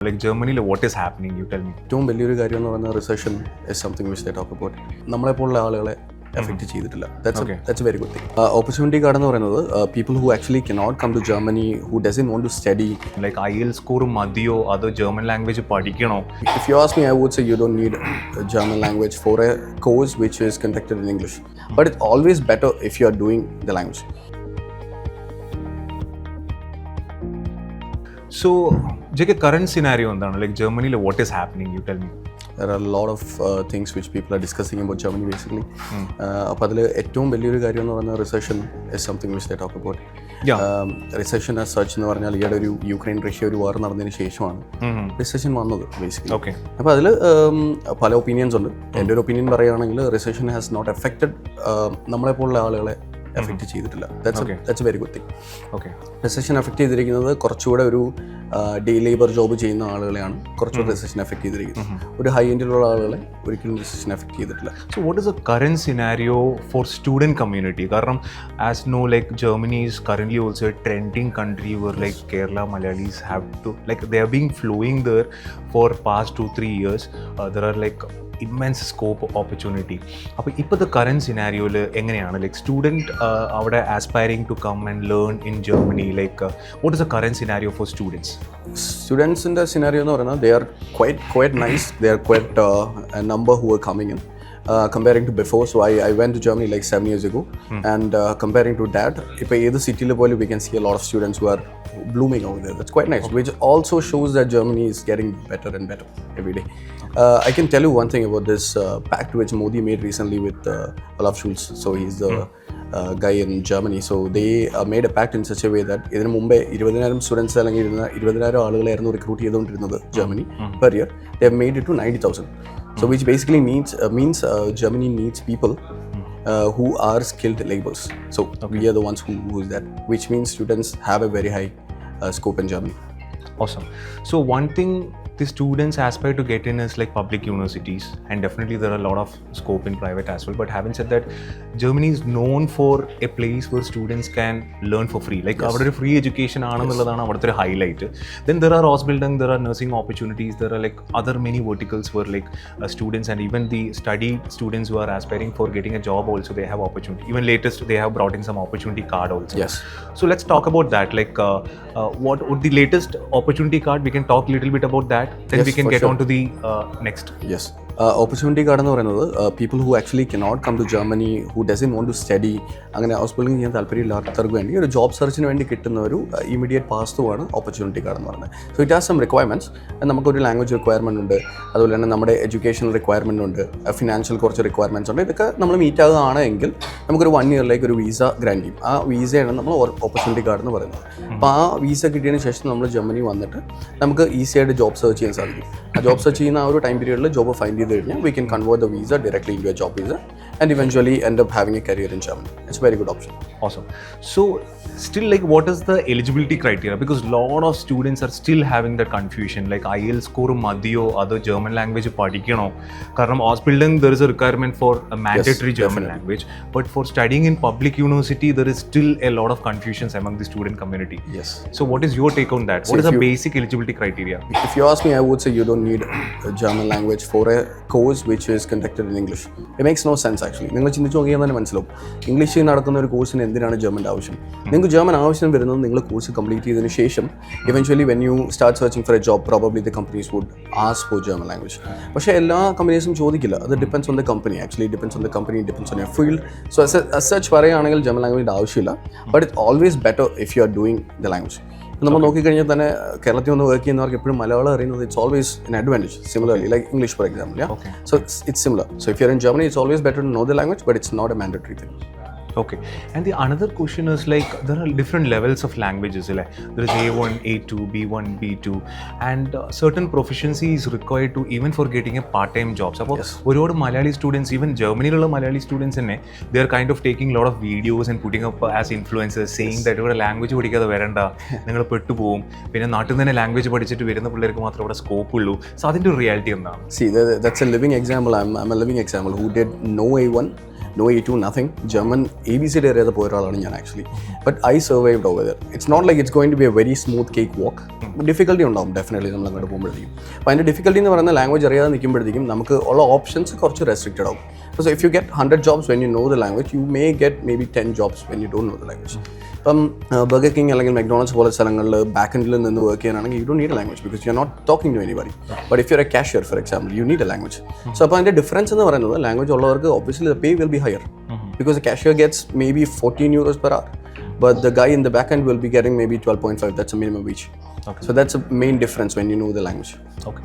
Like Germany, what is happening? You tell me. ഏറ്റവും വലിയൊരു കാര്യം എന്ന് പറയുന്നത് recession is something which they talk about. നമ്മളെപ്പോലുള്ള ആളുകളെ എഫക്റ്റ് ചെയ്തിട്ടില്ല. That's a very good thing. Opportunity card എന്ന് പറയുന്നത് people who actually cannot come to Germany, who doesn't want to study. Like IELTS score മതിയോ അതോ ജർമ്മൻ ലാംഗ്വേജ് പഠിക്കണോ? If you ask me, I would say you don't need a German language for a course which is conducted in English. But it's always better if you are doing the language. So, JK, current scenario എന്താണ്? Like Germany, what is happening? You tell me. There are a lot of things which people are discussing about Germany basically. അപ്പോൾ അതിൽ ഏറ്റവും വലിയൊരു കാര്യം എന്ന് പറയുന്നത് recession is something which they talk about. Recession as such എന്ന് പറഞ്ഞാൽ ഈയിടെ ഒരു യുക്രൈൻ റഷ്യ ഒരു വാർ നടന്നതിന് ശേഷമാണ് റിസഷൻ വന്നത് ബേസിക്കലി. അപ്പോൾ അതിൽ പല ഒപ്പീനിയൻസ് ഉണ്ട്. എൻ്റെ ഒരു ഒപ്പീനിയൻ പറയുകയാണെങ്കിൽ റിസഷൻ ഹാസ് നോട്ട് എഫക്റ്റഡ് നമ്മളെപ്പോലുള്ള ആളുകളെ എഫക്റ്റ് ചെയ്തിട്ടില്ല. That's a very good thing. Recession effect ചെയ്തിരിക്കുന്നത് കുറച്ചുകൂടെ ഒരു ഡേ ലേബർ ജോബ് ചെയ്യുന്ന ആളുകളെയാണ് കുറച്ചുകൂടെ റിസഷൻ എഫക്റ്റ് ചെയ്തിരിക്കുന്നത്. ഒരു ഹൈ എൻഡിലുള്ള ആളുകളെ ഒരിക്കലും റിസഷൻ എഫക്റ്റ് ചെയ്തിട്ടില്ല. So what is the current scenario for student community? കാരണം as know, like Germany is currently also a trending country where like Kerala Malayalis have to, like they are being flowing there for past 2-3 years. There are like immense scope opportunity. അപ്പോൾ ഇപ്പോഴത്തെ current സിനാരിയോയിൽ എങ്ങനെയാണ് like student അവിടെ aspiring to come and learn in Germany? Like what is the current scenario for students? സ്റ്റുഡൻസിൻ്റെ സിനാരിയോ എന്ന് പറയുന്നത് they are quite nice. They are quite a number who are coming in. Comparing to before, so I went to Germany like 7 years ago, and comparing to that, if either city level we can see a lot of students who are blooming over there. That's quite nice, which also shows that Germany is getting better and better every day. I can tell you one thing about this pact which Modi made recently with Olaf Scholz. So he's the guy in Germany. So they made a pact in such a way that ഇതിന് മുമ്പേ 20,000 students അല്ലെങ്കിൽ 20,000 ആളുകളായിരുന്നു recruit ചെയ്തുകൊണ്ടിരുന്നത് Germany per year. They have made it to 90,000. So which basically means Germany needs people who are skilled laborers. So we are the ones who is that, which means students have a very high scope in Germany. Awesome. So one thing the students aspire to get in is like public universities, and definitely there are a lot of scope in private as well. But having said that, Germany is known for a place where students can learn for free. Like avade oru free education aanennalladana avaduthe oru highlight. Then there are hospital, there are nursing opportunities, there are like other many verticals where like students and even the study students who are aspiring for getting a job also they have opportunity. Even latest they have brought in some opportunity card also. Yes. So let's talk about that. Like what the latest opportunity card, we can talk a little bit about that. Then yes, we can get on to the next. Yes. Opportunity card എന്ന് പറയുന്നത് people who actually cannot come to Germany, who doesn't want to study, അങ്ങനെ house building ചെയ്യാൻ താല്പര്യമില്ലാത്തവർക്ക് വേണ്ടി ഒരു job സെർച്ചിന് വേണ്ടി കിട്ടുന്ന ഒരു immediate pass through ആണ് ഓപ്പർച്യൂണിറ്റി കാർഡ് എന്ന് പറയുന്നത്. So it has some requirements. നമുക്കൊരു ലാംഗ്വേജ് റിക്വയർമെൻറ്റ് ഉണ്ട്, അതുപോലെ തന്നെ നമ്മുടെ എഡ്യൂക്കേഷണൽ റിക്വയർമെൻറ്റ് ഉണ്ട്, ഫിനാൻഷ്യൽ കുറച്ച് റിക്വയർമെൻറ്റ്സ് ഉണ്ട്. ഇതൊക്കെ നമ്മൾ മീറ്റ് ആകുകയാണെങ്കിൽ നമുക്കൊരു 1 ഇയറിലേക്ക് ഒരു വീസ ഗ്രാൻഡ് ചെയ്യും. ആ വീസയാണ് നമ്മൾ ഓപ്പർച്യൂണിറ്റി കാർഡ് എന്ന് പറയുന്നത്. അപ്പോൾ ആ വീസ കിട്ടിയതിന് ശേഷം നമ്മൾ ജർമ്മനി വന്നിട്ട് നമുക്ക് ഈസി ആയിട്ട് ജോബ് സെർച്ച് ചെയ്യാൻ സാധിക്കും. ആ ജോബ് സെർച്ച് ചെയ്യുന്ന ആ ഒരു ടൈം പീരീഡിൽ ജോബ് ഫൈൻഡ് ചെയ്ത് കഴിഞ്ഞാൽ we can convert the visa directly into a job visa and eventually end up having a career in Germany. It's a very good option. Awesome. So still, like, what is the eligibility criteria? Because lot of students are still having that confusion, like IELTS score madiyo other German language padikano. Karanam hospital there is a requirement for a mandatory German language, but for studying in public university there is still a lot of confusions among the student community. Yes. So what is your take on that? What is the basic eligibility criteria? If you ask me, I would say you don't need a German language for a course which is conducted in English. It makes no sense actually. നിങ്ങൾ ചിന്തിച്ച് നോക്കിയാൽ തന്നെ മനസ്സിലാവും ഇംഗ്ലീഷിൽ നടക്കുന്ന ഒരു കോഴ്സിന് എന്തിനാണ് ജർമ്മൻ്റെ ആവശ്യം. നിങ്ങൾക്ക് ജർമ്മൻ ആവശ്യം വരുന്നത് നിങ്ങൾ കോഴ്സ് കംപ്ലീറ്റ് ചെയ്തതിന് ശേഷം eventually when you start searching for a job probably the companies would ask for German language. പക്ഷേ എല്ലാ കമ്പനീസും ചോദിക്കില്ല. അത് depends on the company. Actually depends on the company, depends on your field. So as such പറയുകയാണെങ്കിൽ German ലാംഗ്വേജിൻ്റെ ആവശ്യമില്ല. But it's always better if you are doing the language. നമ്മൾ നോക്കിക്കഴിഞ്ഞാൽ തന്നെ കേരളത്തിൽ വന്ന് വർക്ക് ചെയ്യുന്നവർക്ക് എപ്പോഴും മലയാളം അറിയുന്നത് it's always an advantage. Similarly, like English for example, yeah. Okay. So it's similar. So if you're in Germany, it's always better to know the language, but it's not a mandatory thing. Okay. And the another question is like there are different levels of languages. Like there is A1, A2, B1, B2, and certain proficiency is required to even for getting a part-time job. So ഒരുപാട് Malayali students, even ജർമ്മനിയിലുള്ള Malayali students തന്നെ they are kind of taking a lot of videos and putting up as influencers saying that ഇവിടെ language പഠിക്കാതെ വരണ്ട, നിങ്ങൾ പെട്ടുപോകും, പിന്നെ നാട്ടിൽ നിന്ന് തന്നെ ലാംഗ്വേജ് പഠിച്ചിട്ട് വരുന്ന പിള്ളേർക്ക് മാത്രമേ ഇവിടെ സ്കോപ്പ് ഉള്ളൂ. സോ അതിൻ്റെ ഒരു റിയാലിറ്റി എന്താണ്? See, that's a living example. I'm a living example who did no A1 no A2, nothing. German ABCD അറിയാതെ പോയ ഒരാളാണ് ഞാൻ actually. But I survived over there. It's not like it's going to be a very smooth cake walk. Difficulty ഉണ്ടാവും definitely നമ്മൾ അങ്ങോട്ട് പോകുമ്പോഴത്തേക്കും. അപ്പോൾ അതിൻ്റെ ഡിഫിക്കൽട്ടി എന്ന് പറയുന്ന ലാംഗ്വേജ് അറിയാതെ നിൽക്കുമ്പോഴത്തേക്കും നമുക്ക് ഉള്ള ഓപ്ഷൻസ് കുറച്ച് റെസ്ട്രിക്റ്റഡ് ആവും. So if you get 100 jobs when you know the language, you may get maybe 10 jobs when you don't know the language. ഇപ്പം ബർഗർ കിങ് അല്ലെങ്കിൽ മെക്ഡോണൾഡ്സ് പോലെ സ്ഥലങ്ങളിൽ ബാക്ക് എൻഡിൽ നിന്ന് വർക്ക് ചെയ്യാനാണെങ്കിൽ you don't need a language because you are not talking to anybody. But if you are a cashier for example you need a language. So അപ്പോൾ അതിൻ്റെ difference എന്ന് പറയുന്നത് ലാംഗ്വേജ് ഉള്ളവർക്ക് obviously the pay will be higher because the cashier gets maybe 14 euros per hour. But the guy in the back end will be getting maybe 12.5. That's a minimum wage. Okay. So that's a main difference when you know the language. Okay.